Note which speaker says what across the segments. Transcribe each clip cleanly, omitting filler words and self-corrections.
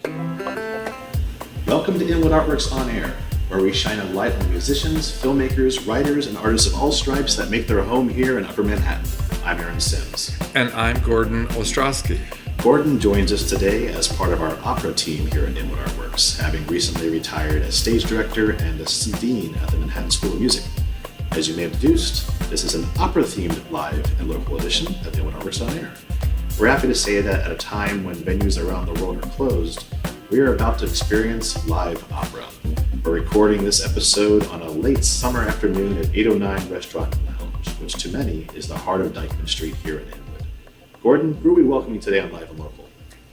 Speaker 1: Welcome to Inwood Artworks On Air, where we shine a light on musicians, filmmakers, writers, and artists of all stripes that make their home here in Upper Manhattan. I'm Aaron Sims.
Speaker 2: And I'm Gordon Ostrowski.
Speaker 1: Gordon joins us today as part of our opera team here at Inwood Artworks, having recently retired as stage director and assistant dean at the Manhattan School of Music. As you may have deduced, this is an opera-themed live and local edition of Inwood Artworks On Air. We're happy to say that at a time when venues around the world are closed, we are about to experience live opera. We're recording this episode on a late summer afternoon at 809 Restaurant and Lounge, which to many is the heart of Dyckman Street here in Inwood. Gordon, who are we welcoming today on Live and Local?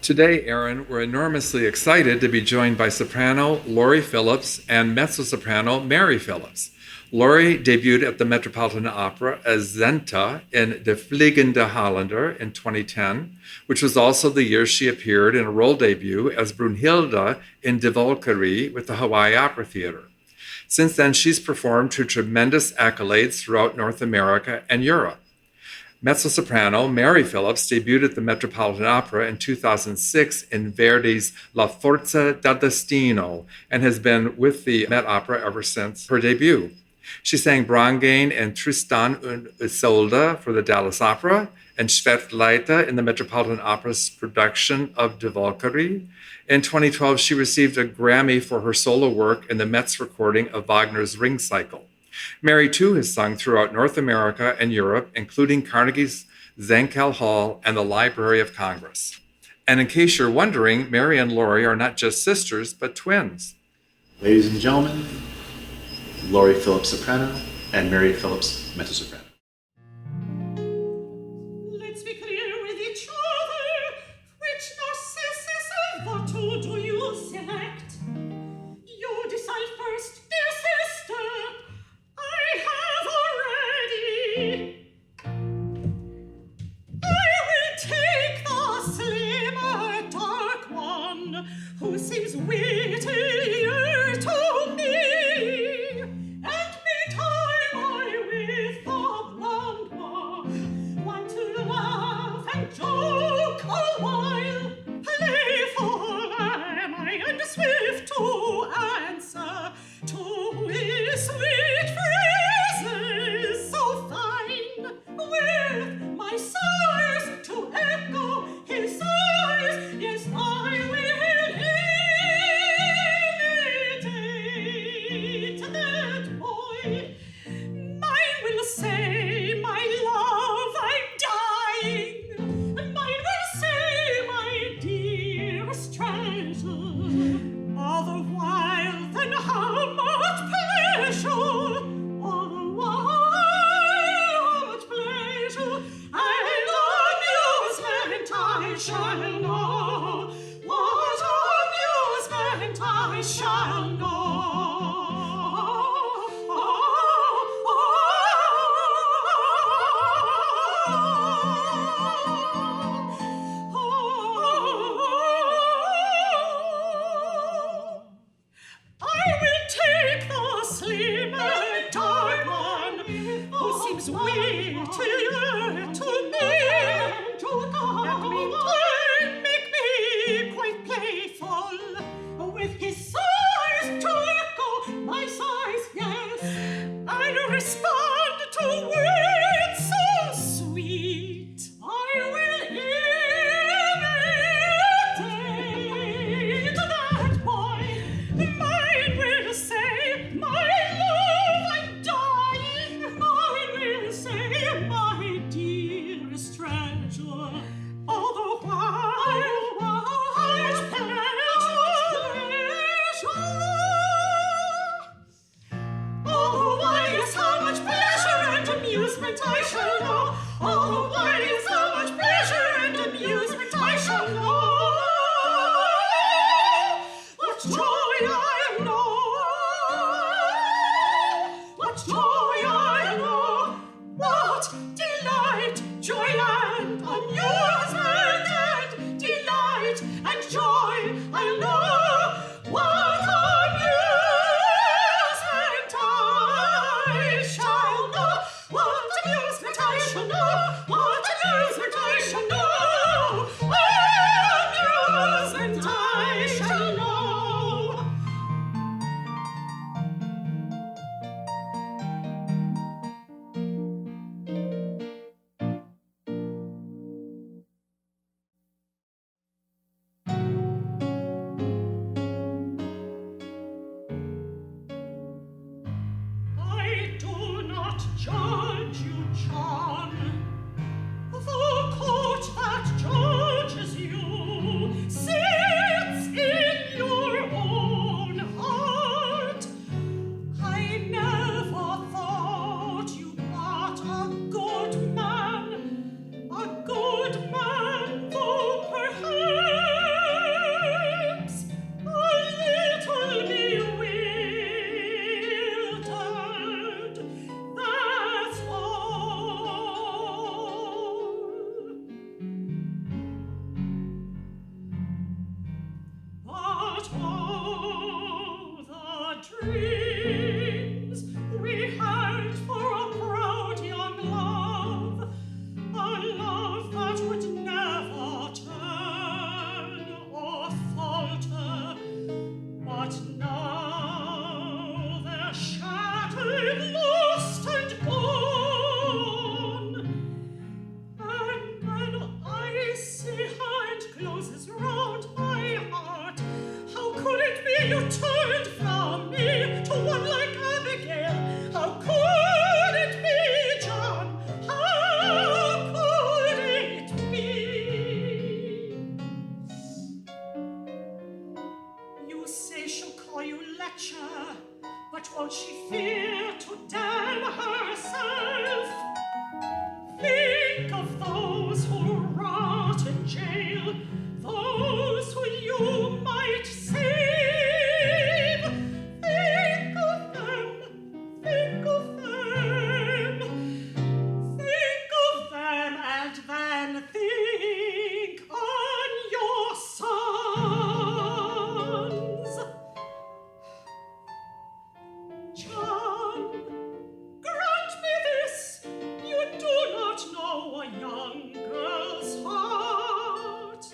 Speaker 2: Today, Aaron, we're enormously excited to be joined by soprano Mary Phillips and mezzo-soprano Mary Phillips. Mary debuted at the Metropolitan Opera as Senta in Die Fliegende Holländer in 2010, which was also the year she appeared in a role debut as Brünnhilde in Die Walküre with the Hawaii Opera Theater. Since then, she's performed to tremendous accolades throughout North America and Europe. Mezzo-soprano Mary Phillips debuted at the Metropolitan Opera in 2006 in Verdi's La Forza del Destino and has been with the Met Opera ever since her debut. She sang Brangäne and Tristan and Isolde for the Dallas Opera and Schwertleite in the Metropolitan Opera's production of Die Walküre. In 2012, she received a Grammy for her solo work in the Met's recording of Wagner's Ring Cycle. Mary, too, has sung throughout North America and Europe, including Carnegie's Zankel Hall and the Library of Congress. And in case you're wondering, Mary and Mary are not just sisters, but twins.
Speaker 1: Ladies and gentlemen, Mary Phillips soprano and Mary Phillips mezzo-soprano.
Speaker 3: Let's be clear with each other. Which narcissus of what do you select? You decide first, dear sister. I have already. I will take the slimmer, dark one, who seems wittier to me. Swift to answer to his sweet phrases so fine, with my sighs to echo his sighs. Yes, I will imitate that boy. Mine will say, my love, I'm dying. Mine will say, my dearest treasure. All the while, then how much pleasure! All the while, how much pleasure! And amusement I shall know. What amusement I shall know. I will take the slim and dark one, who seems wittier to me. And meantime make me quite playful, with his sighs to echo my sighs, yes. I'll respond to words so sweet. I will imitate that boy. Mine will say, my love, I'm dying. Mine will say, my dearest treasure. All the while, won't she fear to damn herself? Think of those who rot in jail, those who you might save. Think of them, think of them, think of them, and then think on your sons. John, grant me this, you do not know a young girl's heart.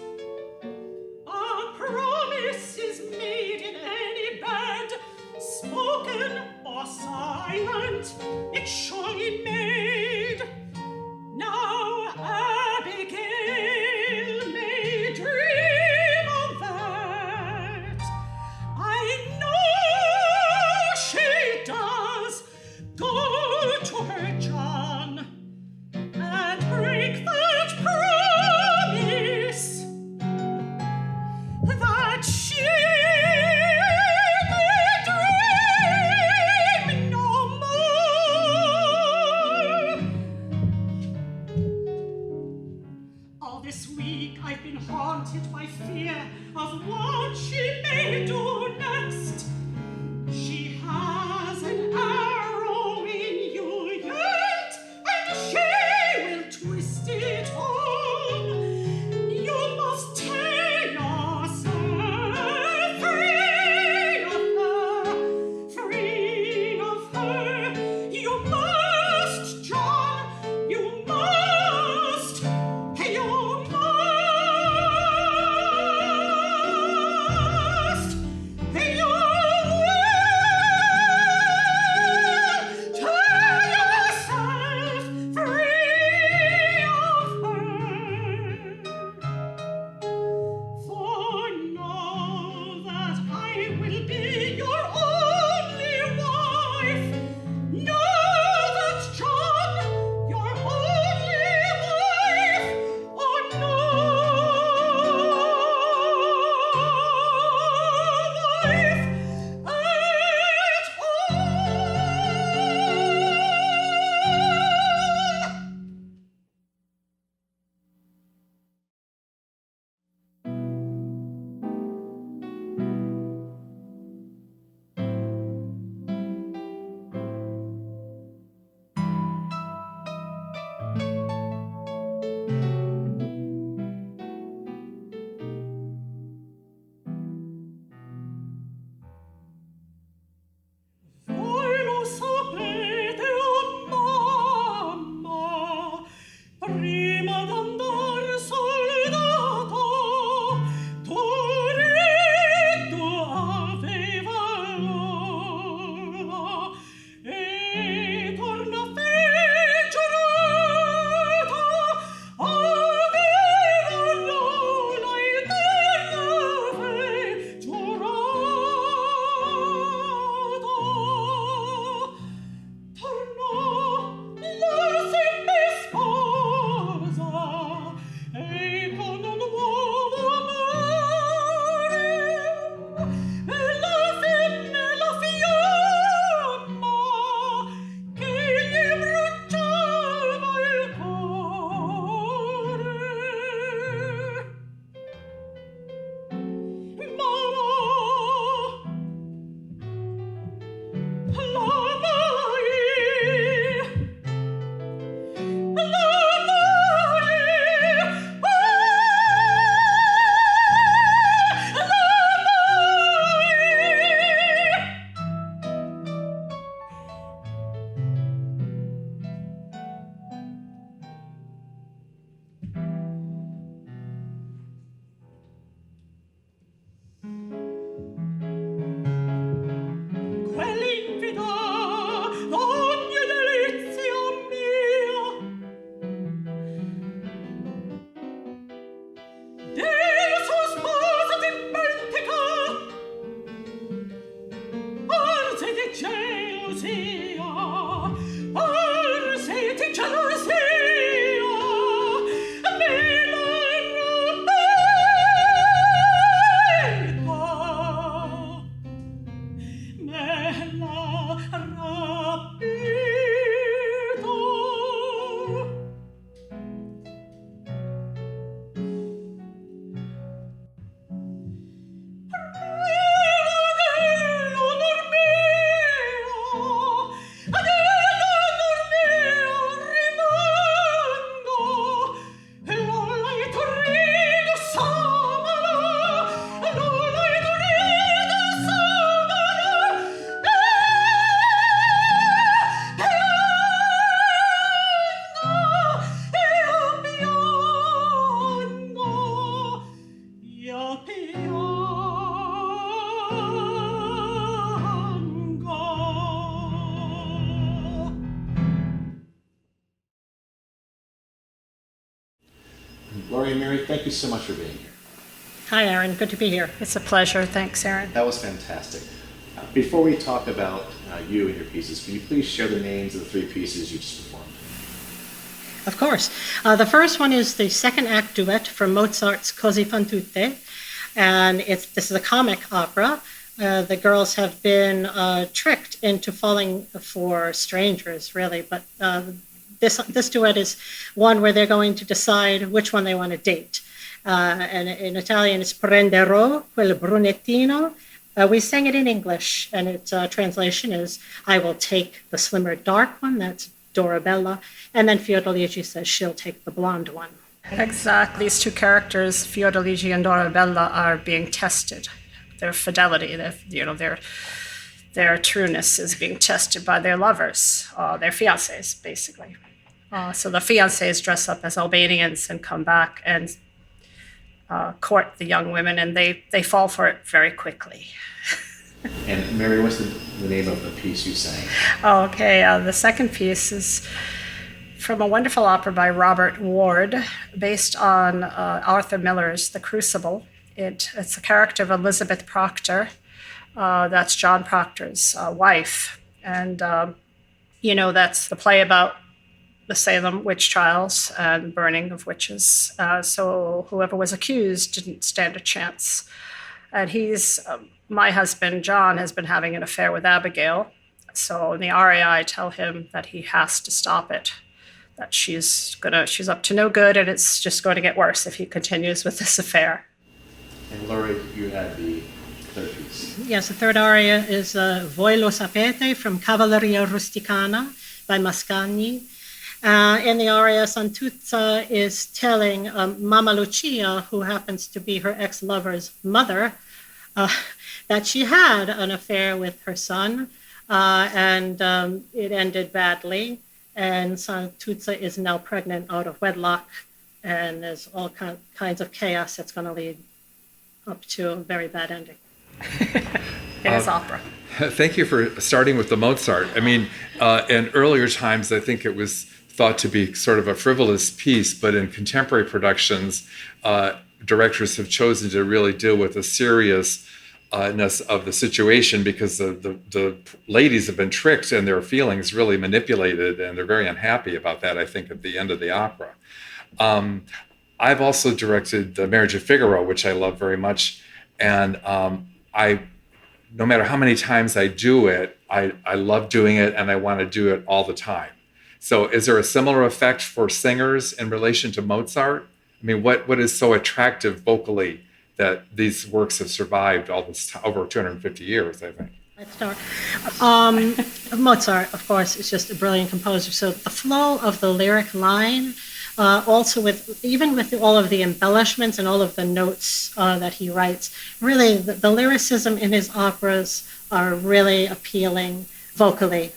Speaker 3: A promise is made in any bed, spoken or silent, it's surely made. Now Abigail may dream of that. I know she does. Go to her, John, and break that promise, that she may dream no more. All this week I've been haunted by fear of what she may do next. She has an arrow in you yet, and she will twist it home. You must tear yourself free of her, free of her. You must, John, you must, you must, you
Speaker 1: Mary, thank you so much for being here.
Speaker 4: Hi, Aaron. Good to be here.
Speaker 5: It's a pleasure. Thanks, Aaron.
Speaker 1: That was fantastic. Before we talk about you and your pieces, can you please share the names of the three pieces you just performed?
Speaker 4: Of course. The first one is the second act duet from Mozart's Così fan tutte, and this is a comic opera. The girls have been tricked into falling for strangers, really, but this duet is one where they're going to decide which one they want to date. And in Italian, it's Prenderò quel brunettino. We sang it in English, and its translation is, I will take the slimmer dark one, that's Dorabella, and then Fiordalici says she'll take the blonde one.
Speaker 5: Exactly. These two characters, Fiordalici and Dorabella, are being tested. Their fidelity, their trueness is being tested by their lovers, their fiancés, basically. So the fiancés dress up as Albanians and come back and court the young women, and they fall for it very quickly.
Speaker 1: And Mary, what's the name of the piece you sang?
Speaker 5: Okay, the second piece is from a wonderful opera by Robert Ward, based on Arthur Miller's The Crucible. It's a character of Elizabeth Proctor. That's John Proctor's wife. And, that's the play about the Salem witch trials and burning of witches. So whoever was accused didn't stand a chance. And my husband, John, has been having an affair with Abigail. So in the aria, I tell him that he has to stop it, that she's up to no good, and it's just going to get worse if he continues with this affair.
Speaker 1: And Laurie, you had the third piece.
Speaker 4: Yes, the third aria is Voi lo sapete from Cavalleria Rusticana by Mascagni. In the aria, Santuzza is telling Mama Lucia, who happens to be her ex-lover's mother, that she had an affair with her son, and it ended badly. And Santuzza is now pregnant out of wedlock, and there's all kinds of chaos that's going to lead up to a very bad ending.
Speaker 5: It is opera.
Speaker 2: Thank you for starting with the Mozart. I mean, in earlier times, I think it was thought to be sort of a frivolous piece, but in contemporary productions, directors have chosen to really deal with the seriousness of the situation, because the ladies have been tricked and their feelings really manipulated, and they're very unhappy about that, I think, at the end of the opera. I've also directed The Marriage of Figaro, which I love very much, and no matter how many times I do it, I love doing it, and I want to do it all the time. So is there a similar effect for singers in relation to Mozart? I mean, what is so attractive vocally that these works have survived all this time, over 250 years, I think?
Speaker 4: Let's start. Mozart, of course, is just a brilliant composer. So the flow of the lyric line, also with all of the embellishments and all of the notes that he writes, really the lyricism in his operas are really appealing vocally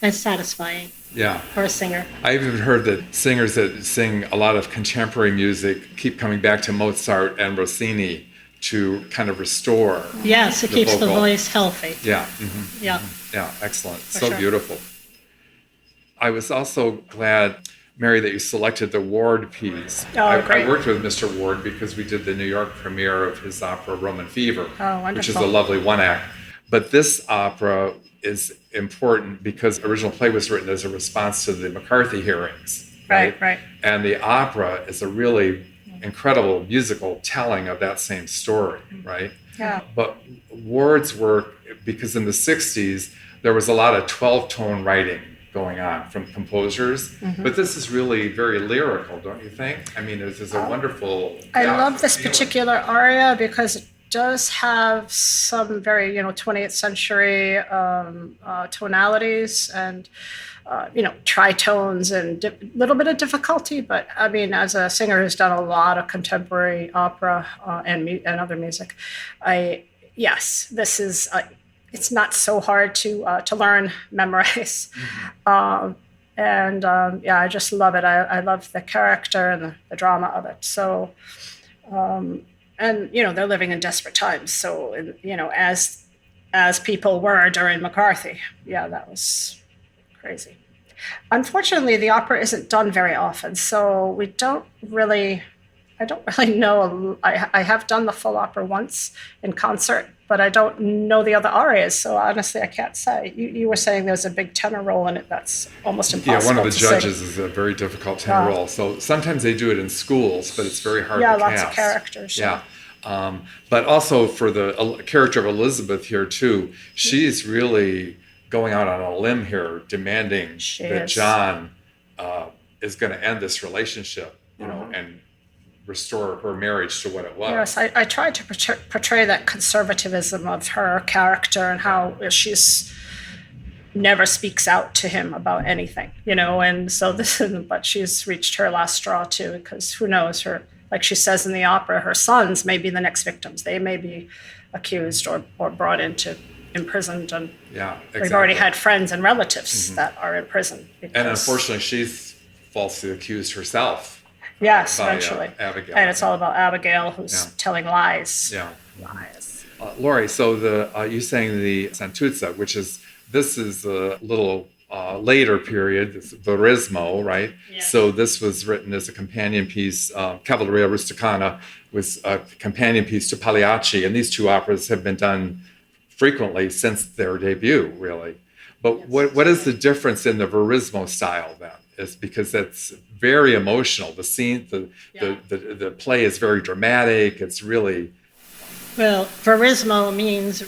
Speaker 4: and satisfying.
Speaker 2: Yeah.
Speaker 4: For a singer.
Speaker 2: I've even heard that singers that sing a lot of contemporary music keep coming back to Mozart and Rossini to kind of restore.
Speaker 4: Yes, it keeps the voice healthy.
Speaker 2: Yeah. Mm-hmm.
Speaker 4: Yeah.
Speaker 2: Yeah, excellent.
Speaker 4: For
Speaker 2: so
Speaker 4: sure.
Speaker 2: Beautiful. I was also glad, Mary, that you selected the Ward piece.
Speaker 5: Oh, great.
Speaker 2: I worked with Mr. Ward because we did the New York premiere of his opera Roman Fever, which is a lovely one act. But this opera is important because the original play was written as a response to the McCarthy hearings.
Speaker 5: Right.
Speaker 2: And the opera is a really incredible musical telling of that same story, right?
Speaker 5: Yeah.
Speaker 2: But Ward's work, because in the 60s, there was a lot of 12-tone writing going on from composers, but this is really very lyrical, don't you think? I mean, this is a wonderful...
Speaker 5: I love this particular aria because it does have some very, 20th century tonalities and, tritones and a little bit of difficulty. But I mean, as a singer who's done a lot of contemporary opera and other music, this is, it's not so hard to learn, memorize. I just love it. I love the character and the drama of it. So, they're living in desperate times. So, as people were during McCarthy. Yeah, that was crazy. Unfortunately, the opera isn't done very often. So we don't really, I don't really know. I have done the full opera once in concert, but I don't know the other arias. So honestly, I can't say. You were saying there's a big tenor role in it. That's almost impossible.
Speaker 2: Yeah, one of the
Speaker 5: to
Speaker 2: judges
Speaker 5: sing.
Speaker 2: is a very difficult tenor role. So sometimes they do it in schools, but it's very hard to
Speaker 5: Yeah,
Speaker 2: cast.
Speaker 5: lots of characters.
Speaker 2: Yeah. But also for the character of Elizabeth here too, she's really going out on a limb here, demanding that John is going to end this relationship, and restore her marriage to what it was.
Speaker 5: Yes, I tried to portray that conservatism of her character and how she's never speaks out to him about anything, and so but she's reached her last straw too, because who knows, like she says in the opera, her sons may be the next victims. They may be accused or brought into imprisoned, and
Speaker 2: exactly.
Speaker 5: We've already had friends and relatives that are in prison.
Speaker 2: And unfortunately, she's falsely accused herself.
Speaker 5: Yes,
Speaker 2: by,
Speaker 5: eventually.
Speaker 2: Abigail.
Speaker 5: And it's all about Abigail, who's telling lies.
Speaker 2: Yeah.
Speaker 5: Lies.
Speaker 2: Laurie, so you sang the Santuzza, this is a little later period, it's Verismo, right?
Speaker 4: Yes.
Speaker 2: So this was written as a companion piece. Cavalleria Rusticana was a companion piece to Pagliacci, and these two operas have been done frequently since their debut, really. But what is the difference in the Verismo style then? Is because it's very emotional. The scene, the play is very dramatic. It's really
Speaker 4: Well, verismo means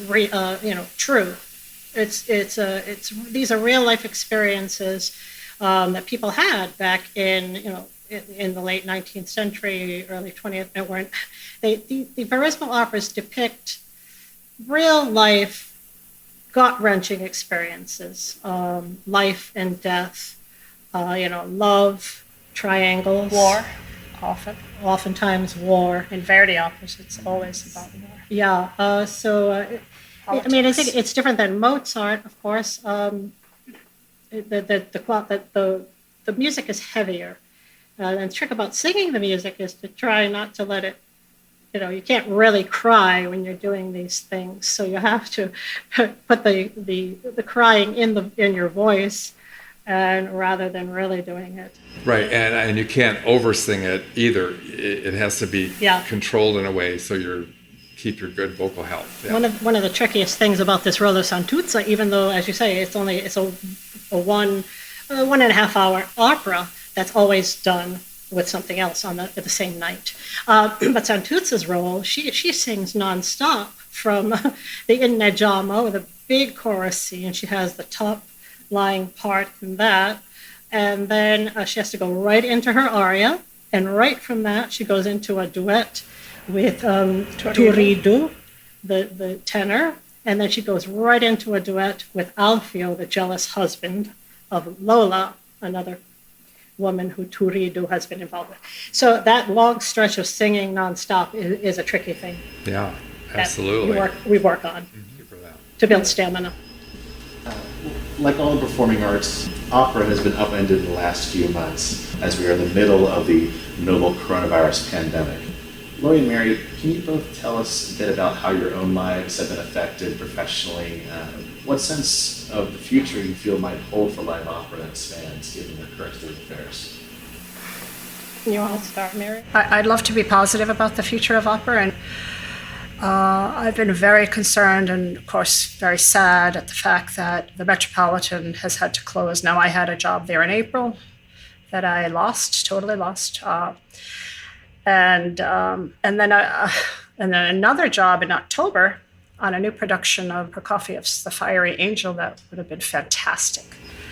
Speaker 4: true. It's these are real life experiences that people had back in in the late 19th century, early 20th. The verismo operas depict real life, gut-wrenching experiences, life and death, love, triangles,
Speaker 5: War,
Speaker 4: oftentimes war.
Speaker 5: in Verdi operas, it's always about war.
Speaker 4: Yeah. I think it's different than Mozart, of course. The music is heavier, and the trick about singing the music is to try not to let it. You can't really cry when you're doing these things, so you have to put the crying in your voice, and rather than really doing it.
Speaker 2: right, and you can't oversing it either. It has to be controlled in a way so keep your good vocal health. Yeah.
Speaker 4: One of the trickiest things about this Rollo Santuzza, even though, as you say, it's a 1.5 hour opera that's always done with something else on the same night. But Santuzza's role, she sings nonstop from the Inneggiamo, the big chorus scene. She has the top lying part in that, and then she has to go right into her aria, and right from that she goes into a duet with Turiddu, the tenor, and then she goes right into a duet with Alfio, the jealous husband of Lola, another woman who Turiddu has been involved with. So that long stretch of singing nonstop is a tricky thing.
Speaker 2: Yeah, absolutely.
Speaker 4: We work on to build stamina.
Speaker 1: Like all performing arts, opera has been upended in the last few months as we are in the middle of the novel coronavirus pandemic. Laurie and Mary, can you both tell us a bit about how your own lives have been affected professionally? What sense of the future you feel might hold for live opera and its fans, given the current state of affairs?
Speaker 4: You all start, Mary?
Speaker 5: I'd love to be positive about the future of opera, and I've been very concerned and, of course, very sad at the fact that the Metropolitan has had to close. Now, I had a job there in April that I totally lost. And then another job in October on a new production of Prokofiev's The Fiery Angel that would have been fantastic.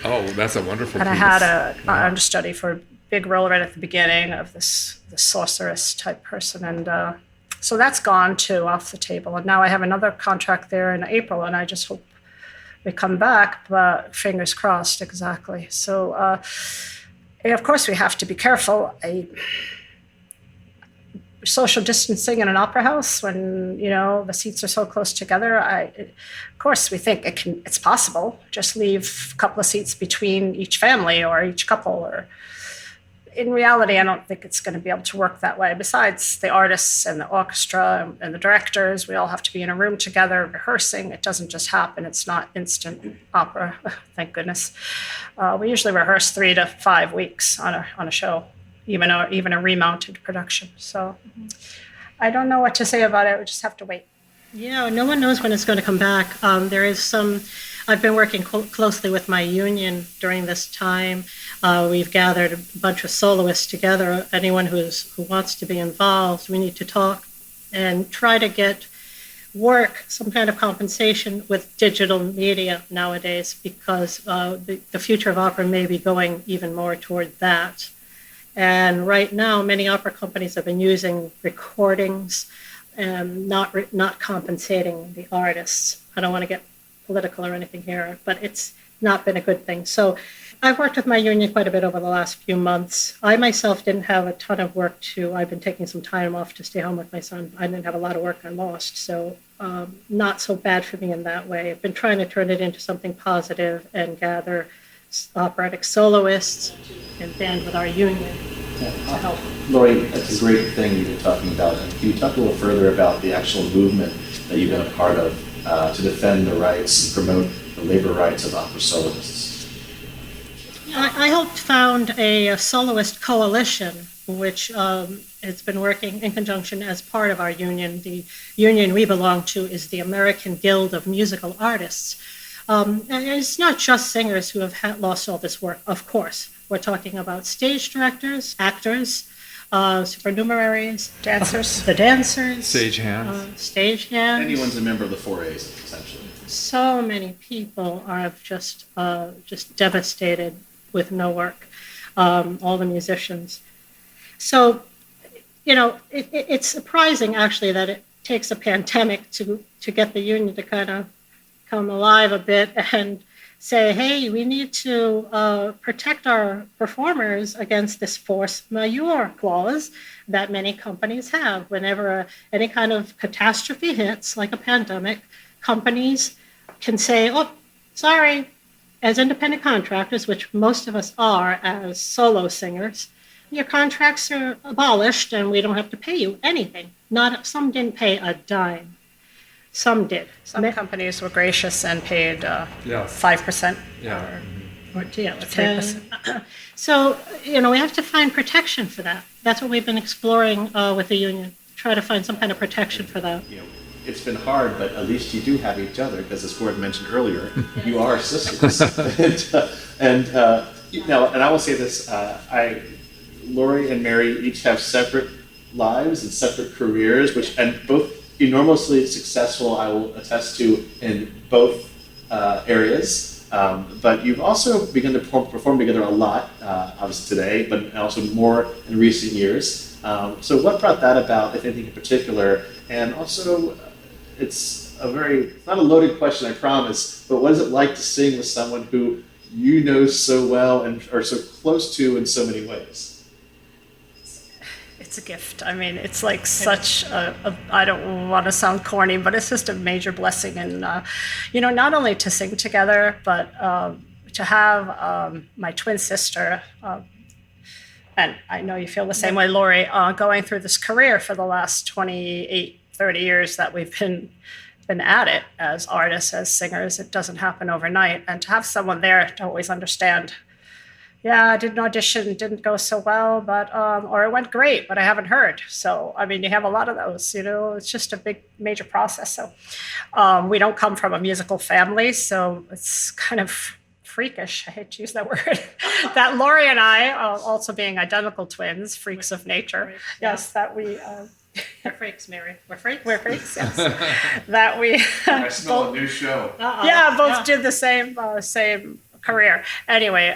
Speaker 2: Oh, that's a wonderful
Speaker 5: And
Speaker 2: piece.
Speaker 5: I had an understudy for a big role right at the beginning of this sorceress type person. And so that's gone too, off the table. And now I have another contract there in April, and I just hope we come back, but fingers crossed, exactly. So, of course, we have to be careful. Social distancing in an opera house when the seats are so close together. Of course, we think it's possible. Just leave a couple of seats between each family or each couple. Or in reality, I don't think it's going to be able to work that way. Besides, the artists and the orchestra and the directors, we all have to be in a room together rehearsing. It doesn't just happen. It's not instant opera. Thank goodness. We usually rehearse 3 to 5 weeks on a show. even a remounted production. So I don't know what to say about it. We just have to wait.
Speaker 4: Yeah, no one knows when it's going to come back. There is some. I've been working closely with my union during this time. We've gathered a bunch of soloists together. Anyone who wants to be involved, we need to talk and try to get work, some kind of compensation with digital media nowadays, because the future of opera may be going even more toward that. And right now, many opera companies have been using recordings and not compensating the artists. I don't want to get political or anything here, but it's not been a good thing. So I've worked with my union quite a bit over the last few months. I myself didn't have a ton of work I've been taking some time off to stay home with my son. I didn't have a lot of work I lost, so not so bad for me in that way. I've been trying to turn it into something positive and gather operatic soloists and band with our union to help.
Speaker 1: Lori, that's a great thing you've been talking about. Can you talk a little further about the actual movement that you've been a part of to defend the rights and promote the labor rights of opera soloists?
Speaker 4: I helped found a soloist coalition, which has been working in conjunction as part of our union. The union we belong to is the American Guild of Musical Artists. And it's not just singers who have lost all this work, of course. We're talking about stage directors, actors, supernumeraries,
Speaker 5: Dancers.
Speaker 4: The dancers.
Speaker 2: Stage hands.
Speaker 1: Anyone's a member of the 4As, essentially.
Speaker 4: So many people are just devastated with no work, all the musicians. So, it's surprising actually that it takes a pandemic to get the union to kind of come alive a bit and say, hey, we need to protect our performers against this force majeure clause that many companies have. Whenever any kind of catastrophe hits, like a pandemic, companies can say, oh, sorry, as independent contractors, which most of us are as solo singers, your contracts are abolished and we don't have to pay you anything. Some didn't pay a dime. Some did.
Speaker 5: Some companies were gracious and paid 5%.
Speaker 2: Yeah.
Speaker 4: Or 10%. So, we have to find protection for that. That's what we've been exploring with the union. Try to find some kind of protection for that.
Speaker 1: It's been hard, but at least you do have each other, because as Gordon mentioned earlier, you are sisters. and I will say this, Lori and Mary each have separate lives and separate careers, and both enormously successful, I will attest to, in both areas. But you've also begun to perform together a lot, obviously today, but also more in recent years. So what brought that about, if anything in particular? And also, it's not a loaded question, I promise, but what is it like to sing with someone who you know so well and are so close to in so many ways?
Speaker 5: It's a gift. I mean, it's like such I don't want to sound corny, but it's just a major blessing. And, not only to sing together, but to have my twin sister, and I know you feel the same way, Lori, going through this career for the last 28, 30 years that we've been at it as artists, as singers. It doesn't happen overnight. And to have someone there to always understand, I did an audition, didn't go so well, but or it went great, but I haven't heard. So, I mean, you have a lot of those, it's just a big, major process. So we don't come from a musical family, so it's kind of freakish, I hate to use that word, that Lori and I, also being identical twins, freaks of nature, that we...
Speaker 4: We're freaks, Mary. We're freaks?
Speaker 5: We're freaks, yes. That we...
Speaker 2: I smell a new show.
Speaker 5: Both did the same career. Anyway,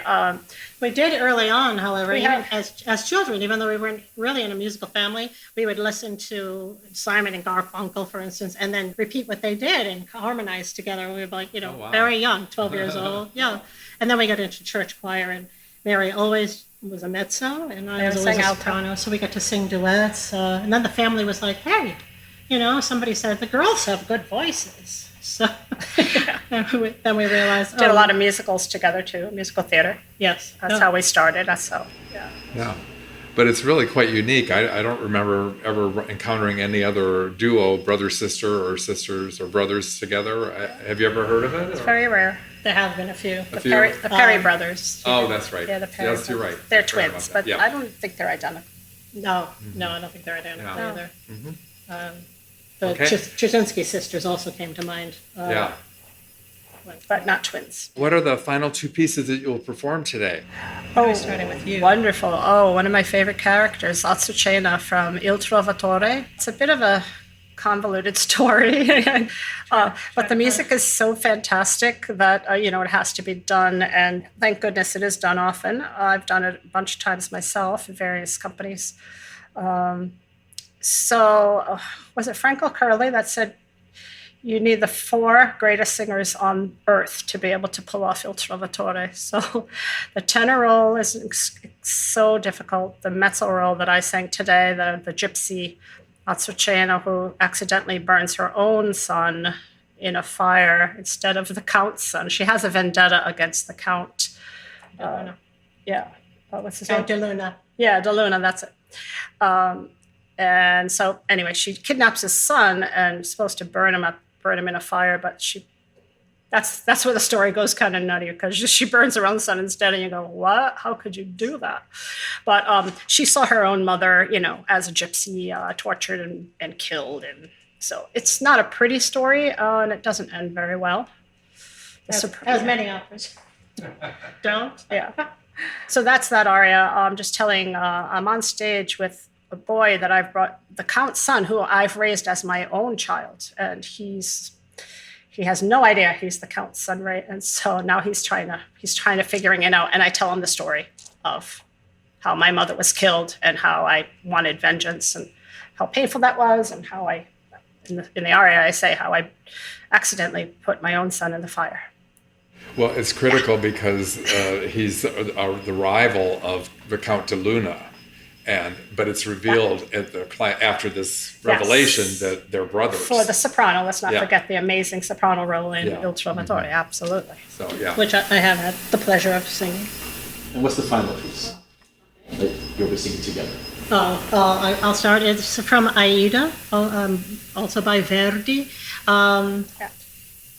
Speaker 4: we did early on, however, as children, even though we weren't really in a musical family, we would listen to Simon and Garfunkel, for instance, and then repeat what they did and harmonize together. We were like, very young, 12 years old. Yeah. And then we got into church choir, and Mary always was a mezzo, and I was always a soprano, so we got to sing duets. And then the family was like, hey, somebody said the girls have good voices. So then we realized.
Speaker 5: Did a lot of musicals together too, musical theater.
Speaker 4: Yes.
Speaker 5: That's how we started. Yeah.
Speaker 2: but it's really quite unique. I don't remember ever encountering any other duo, brother-sister or sisters or brothers together. Have you ever heard of it?
Speaker 5: It's very rare.
Speaker 4: There have been a few.
Speaker 2: A few?
Speaker 5: The Perry brothers.
Speaker 2: Oh, that's right.
Speaker 5: Yeah, the Perry
Speaker 2: Yes, you're
Speaker 5: brothers.
Speaker 2: right.
Speaker 5: They're
Speaker 2: Sorry about
Speaker 5: twins,
Speaker 2: that.
Speaker 5: but
Speaker 2: Yeah.
Speaker 5: I don't think they're identical.
Speaker 4: No, I don't think they're identical
Speaker 2: Yeah.
Speaker 4: either.
Speaker 5: Mm-hmm.
Speaker 4: The
Speaker 2: Okay.
Speaker 4: Trzynski sisters also came to mind.
Speaker 2: Yeah.
Speaker 5: But not twins.
Speaker 2: What are the final two pieces that you'll perform today?
Speaker 4: Starting with you.
Speaker 5: Wonderful. Oh, one of my favorite characters, Azucena from Il Trovatore. It's a bit of a convoluted story, but the music is so fantastic that, it has to be done. And thank goodness it is done often. I've done it a bunch of times myself in various companies. Was it Franco Curley that said, you need the four greatest singers on earth to be able to pull off Il Trovatore. So the tenor role is so difficult. The mezzo role that I sang today, the gypsy Azucena, who accidentally burns her own son in a fire instead of the count's son. She has a vendetta against the count. What's his name?
Speaker 4: Count de Luna.
Speaker 5: Yeah, de Luna, that's it. And so anyway, she kidnaps his son and is supposed to burn him in a fire, but that's where the story goes kind of nutty, because she burns her own son instead, and you go, what? How could you do that? But she saw her own mother, as a gypsy, tortured and killed. And so it's not a pretty story, and it doesn't end very well.
Speaker 4: As many operas don't.
Speaker 5: Yeah. So that's that aria. I'm just telling, I'm on stage with a boy that I've brought, the count's son, who I've raised as my own child. And he has no idea he's the count's son, right? And so now he's trying to figuring it out. And I tell him the story of how my mother was killed and how I wanted vengeance and how painful that was, and how in the aria, I say how I accidentally put my own son in the fire.
Speaker 2: Well, it's critical because he's the rival of the Count de Luna. But it's revealed after this revelation that they're brothers.
Speaker 5: For the soprano, let's not forget the amazing soprano role in Il Trovatore. Absolutely.
Speaker 2: So yeah,
Speaker 4: Which I have had the pleasure of singing.
Speaker 1: And what's the final piece that you'll be singing together?
Speaker 4: I'll start. It's from Aida, also by Verdi.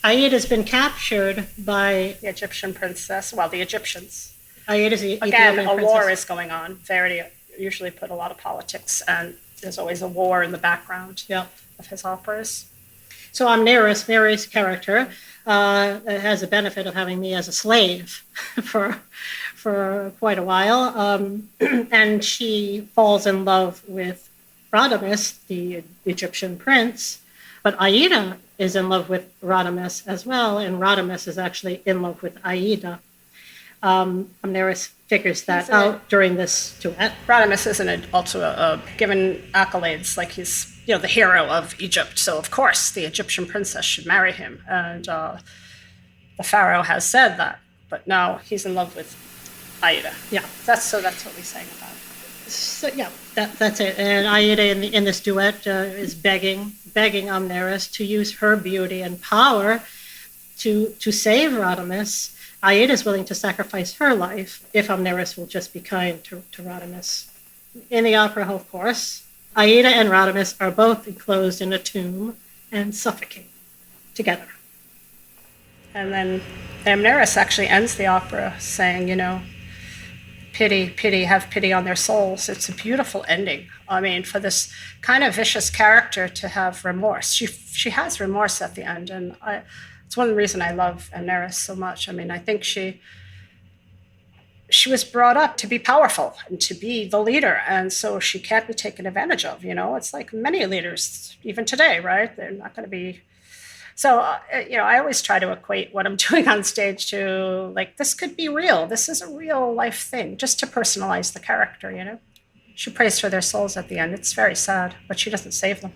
Speaker 4: Aida has been captured by
Speaker 5: the Egyptian princess. Well, the Egyptians.
Speaker 4: Aida's the
Speaker 5: Again,
Speaker 4: Ethiopian
Speaker 5: a
Speaker 4: princess.
Speaker 5: war is going on. Verdi usually put a lot of politics, and there's always a war in the background of his operas.
Speaker 4: So Amneris, Mary's character, has the benefit of having me as a slave for quite a while, and she falls in love with Radames, the Egyptian prince, but Aida is in love with Radames as well, and Radames is actually in love with Aida. Amneris figures that out during this duet.
Speaker 5: Radames isn't also given accolades, like he's the hero of Egypt. So of course the Egyptian princess should marry him, and the pharaoh has said that. But now he's in love with Aida.
Speaker 4: Yeah,
Speaker 5: that's what we sang about.
Speaker 4: So that's it. And Aida in this duet is begging Amneris to use her beauty and power to save Radames. Aida is willing to sacrifice her life if Amneris will just be kind to Radames. In the opera, of course, Aida and Radames are both enclosed in a tomb and suffocate together.
Speaker 5: And then Amneris actually ends the opera saying, pity, have pity on their souls. It's a beautiful ending. I mean, for this kind of vicious character to have remorse. She has remorse at the end, and it's one of the reasons I love Amneris so much. I mean, I think she was brought up to be powerful and to be the leader, and so she can't be taken advantage of. It's like many leaders, even today, right? They're not going to be. So, I always try to equate what I'm doing on stage to, like, this could be real. This is a real life thing, just to personalize the character, She prays for their souls at the end. It's very sad, but she doesn't save them.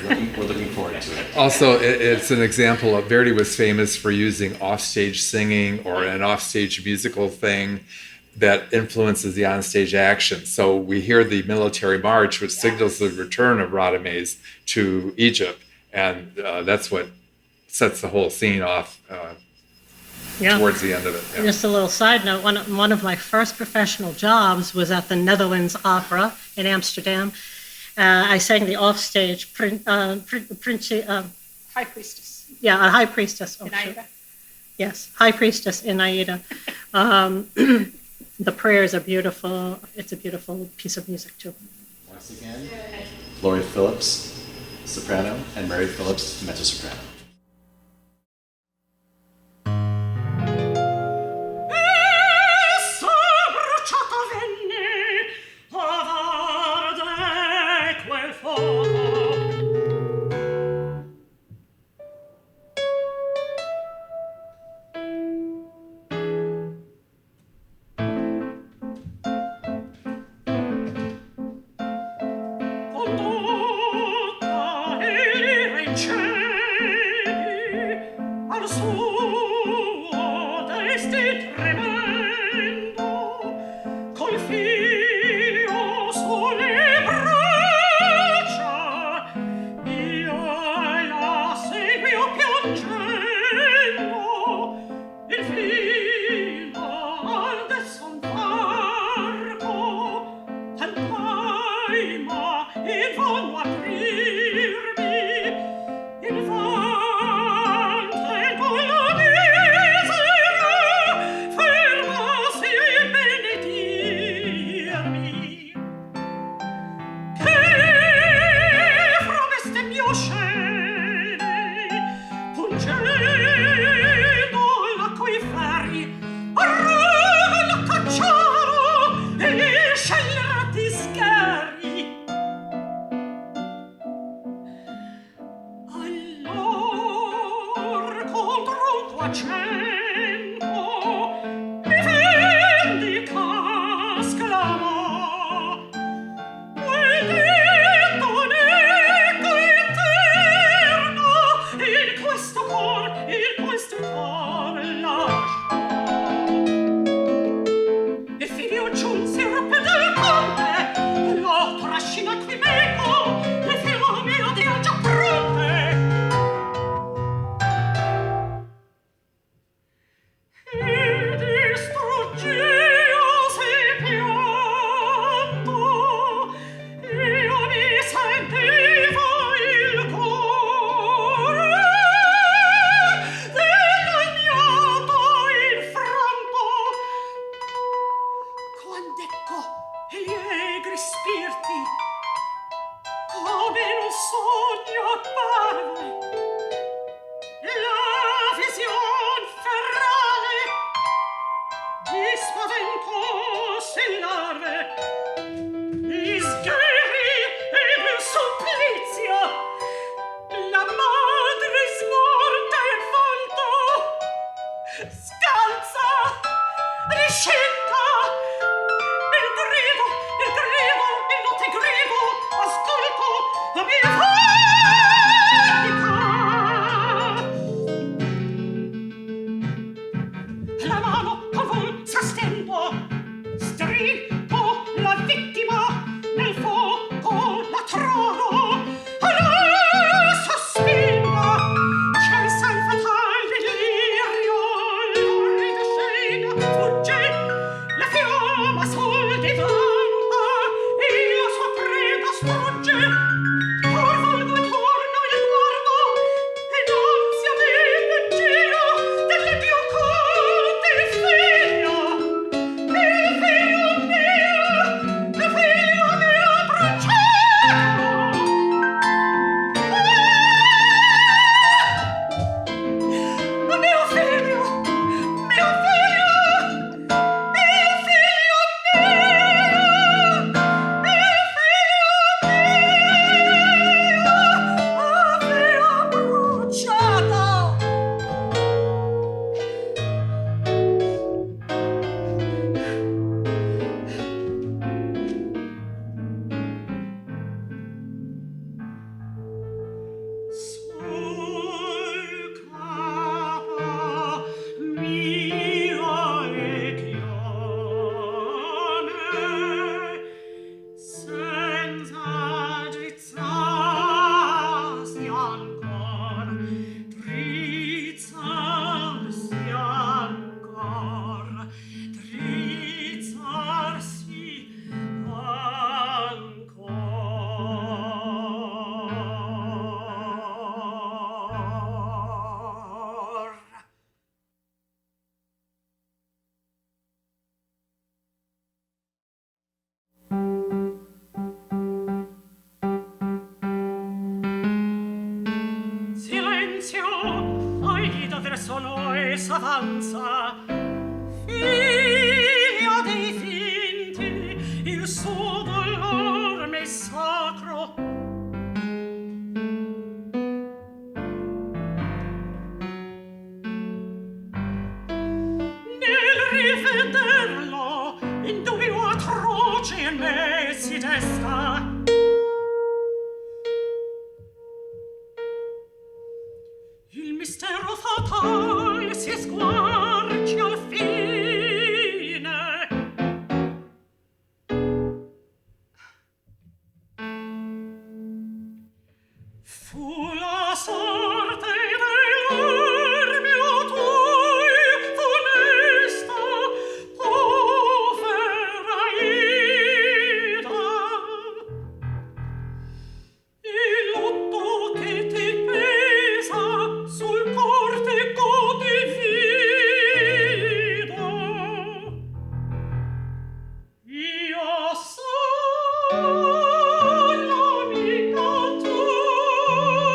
Speaker 1: We're looking forward to it.
Speaker 2: Also, it's an example of Verdi was famous for using offstage singing or an offstage musical thing that influences the onstage action. So we hear the military march, which signals the return of Radames to Egypt, and that's what sets the whole scene off.
Speaker 4: Yeah.
Speaker 2: towards the end of it. Yeah.
Speaker 4: Just a little side note, one of my first professional jobs was at the Netherlands Opera in Amsterdam. I sang the offstage
Speaker 5: High priestess.
Speaker 4: Yeah, a high priestess. Oh,
Speaker 5: In
Speaker 4: sure.
Speaker 5: Aida.
Speaker 4: Yes, high priestess in Aida. The prayers are beautiful. It's a beautiful piece of music too.
Speaker 1: Once again, Lori Phillips, soprano, and Mary Phillips, mezzo-soprano.
Speaker 3: Essa bruciata venne ad arde quel fuoco. Condotta l'ira in cieli al suo destin tremendo, col figlio sulle braccia, io la seguio piangendo, il filo del son varco, tentai ma in fondo aprirmi, il vante con la misera fermasi a benedirmi. Che fra bestemmio scene, pungendo l'acquiferi, arroga cacciaro e gli sceglierati scherri. Allor contro un quatcento mi vendica sclamò. Quel detto neco eterno in questo cor lasciò. E figlio giunse il ruppe del conte, lo trascina qui meco, le fiamme odiano già pronte. E distruggeosi pianto, io mi sentivo il cuore dell'agnato infranto. Quand'ecco gli egri spiriti come in un sogno apparve la vision ferrale di spaventosi larve, gli sgheri ed il supplizio, la madre smorta in volto, scalza, riscinta, il grido, il notte grido, ascolto la mia fatica. La mano convulsa stendo, stringo la che s'avanza, figlio dei finti, il suo dolor m'è sacro. Nel rivederlo, in dubbio atroce in me si desta. Il mistero fatal si squarcia al fine. Fu la sorte dell'armio tui funesta, povera Ida. Il lutto che ti pesa sul cortico divido. Io sono l'amica tua.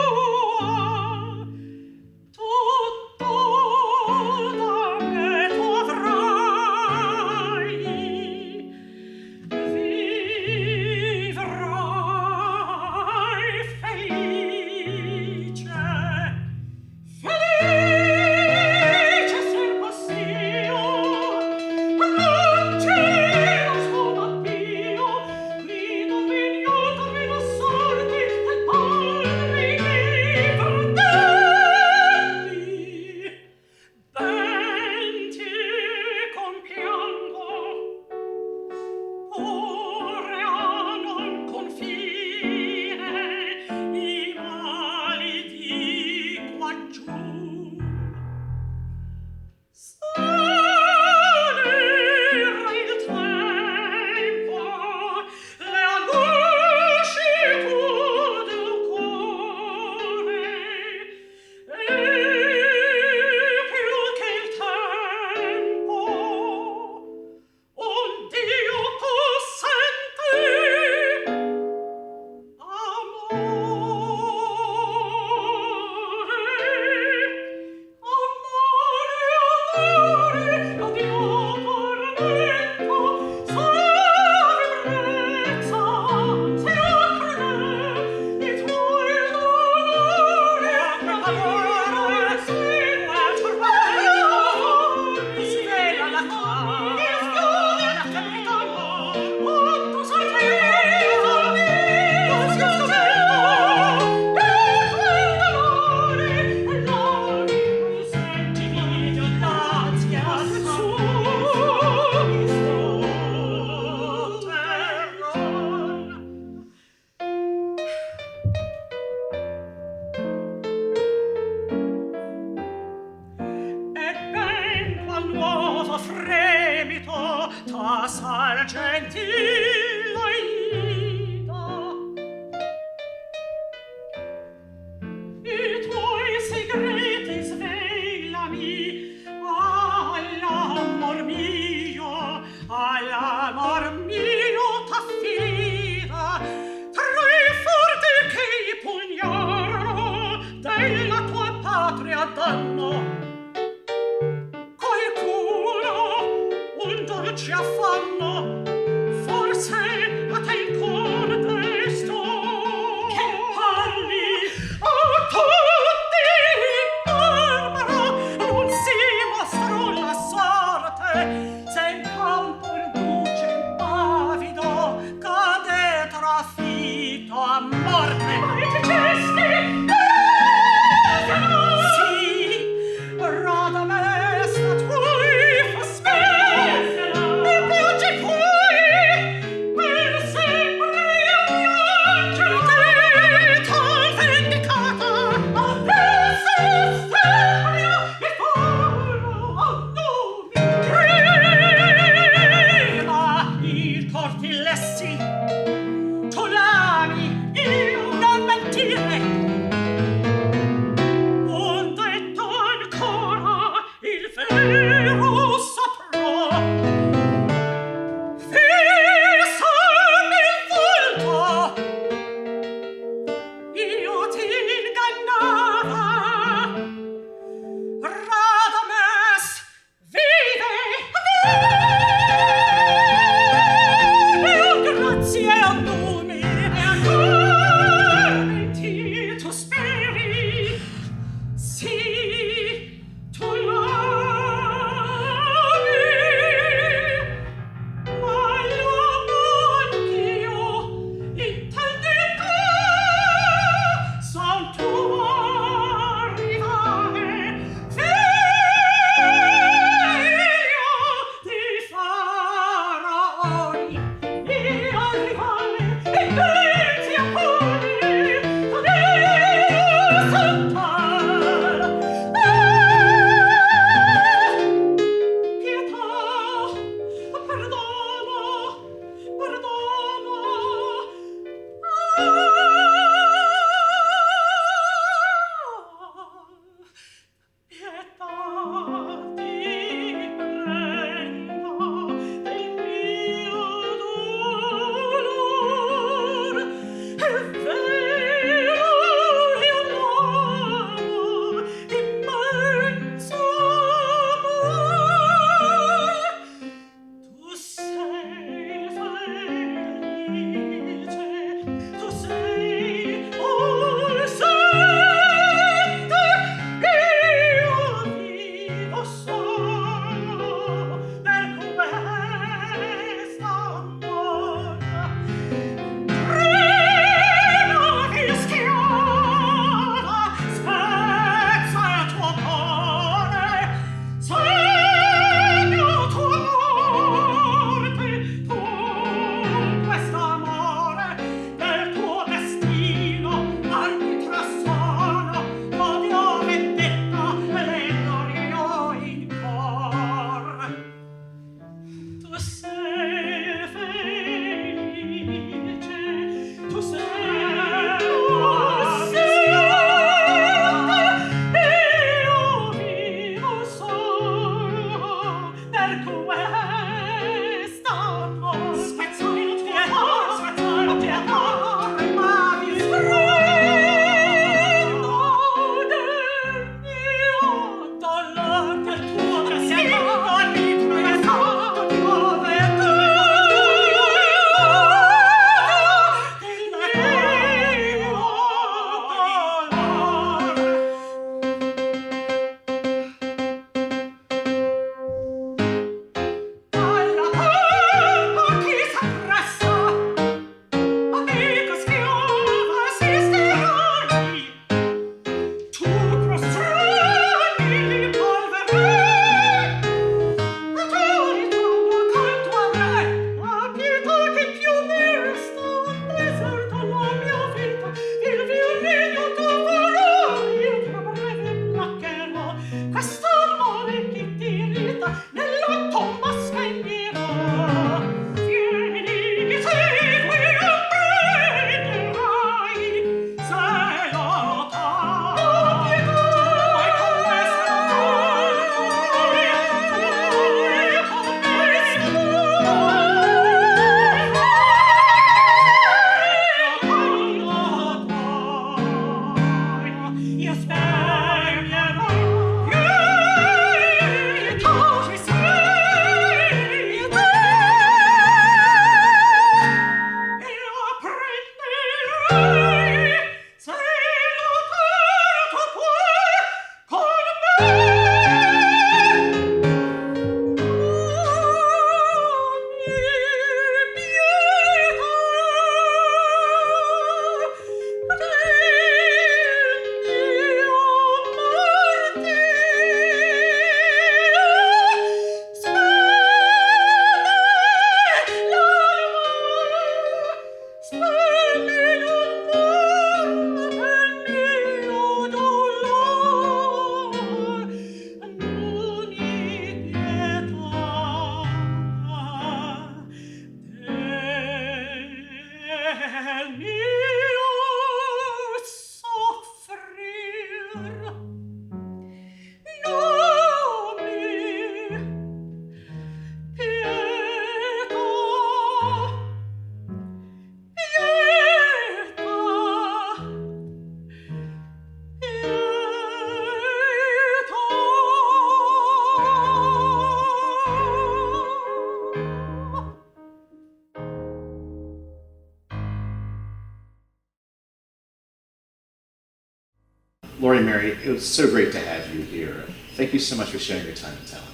Speaker 1: Lori and Mary, it was so great to have you here. Thank you so much for sharing your time and talent.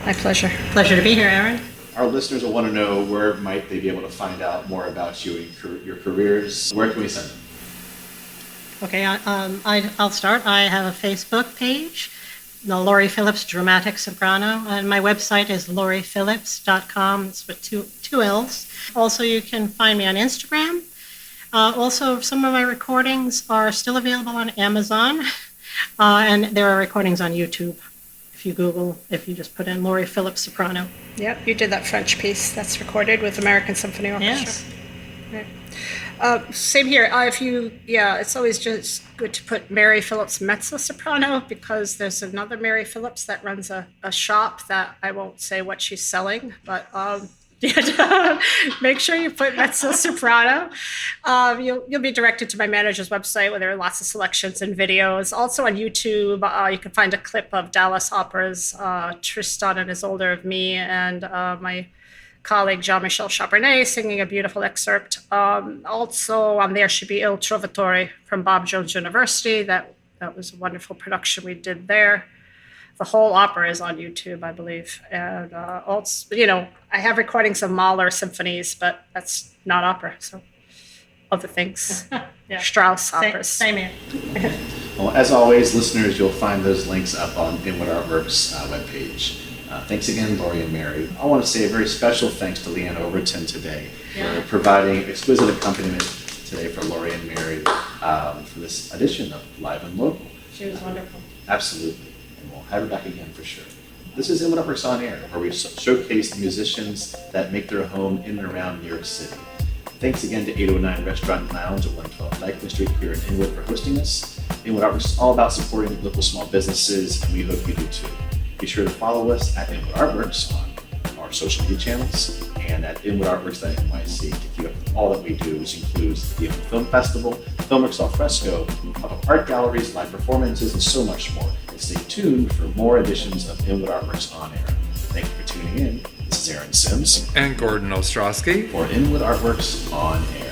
Speaker 5: My pleasure.
Speaker 4: Pleasure to be here, Aaron.
Speaker 1: Our listeners will want to know where might they be able to find out more about you and your careers. Where can we send them?
Speaker 4: Okay, I'll start. I have a Facebook page, the Lori Phillips Dramatic Soprano, and my website is loriphillips.com. It's with two L's. Also, you can find me on Instagram. Also, some of my recordings are still available on Amazon, and there are recordings on YouTube. If you just put in Lori Phillips Soprano.
Speaker 5: Yep, you did that French piece that's recorded with American Symphony Orchestra.
Speaker 4: Yes.
Speaker 5: Right. Same here. It's always just good to put Mary Phillips Mezzo-soprano because there's another Mary Phillips that runs a shop that I won't say what she's selling, but make sure you put Mezzo-soprano. You'll be directed to my manager's website where there are lots of selections and videos. Also on YouTube, you can find a clip of Dallas Opera's Tristan and Isolde of me and my colleague Jean-Michel Chapernet singing a beautiful excerpt. Also on there should be Il Trovatore from Bob Jones University. That was a wonderful production we did there. The whole opera is on YouTube, I believe. And also, I have recordings of Mahler symphonies, but that's not opera, so other things.
Speaker 4: Yeah.
Speaker 5: Strauss operas.
Speaker 4: Same here.
Speaker 1: Well, as always, listeners, you'll find those links up on Inwood Artworks webpage. Thanks again, Lori and Mary. I want to say a very special thanks to Leanne Overton today for providing exquisite accompaniment today for Lori and Mary for this edition of Live and Local.
Speaker 4: She was wonderful.
Speaker 1: Absolutely. And we'll have her back again for sure. This is Inwood Artworks On Air, where we showcase the musicians that make their home in and around New York City. Thanks again to 809 Restaurant and Lounge at 112 Dyckman Street here in Inwood for hosting us. Inwood Artworks is all about supporting local small businesses, and we hope you do too. Be sure to follow us at Inwood Artworks on our social media channels and at inwoodartworks.nyc to keep up with all that we do, which includes the Inwood Film Festival, Filmmakers Al Fresco, pop-up art galleries, live performances, and so much more. And stay tuned for more editions of Inwood Artworks On Air. Thank you for tuning in. This is Aaron Sims
Speaker 2: And Gordon Ostrowski.
Speaker 1: for Inwood Artworks On Air.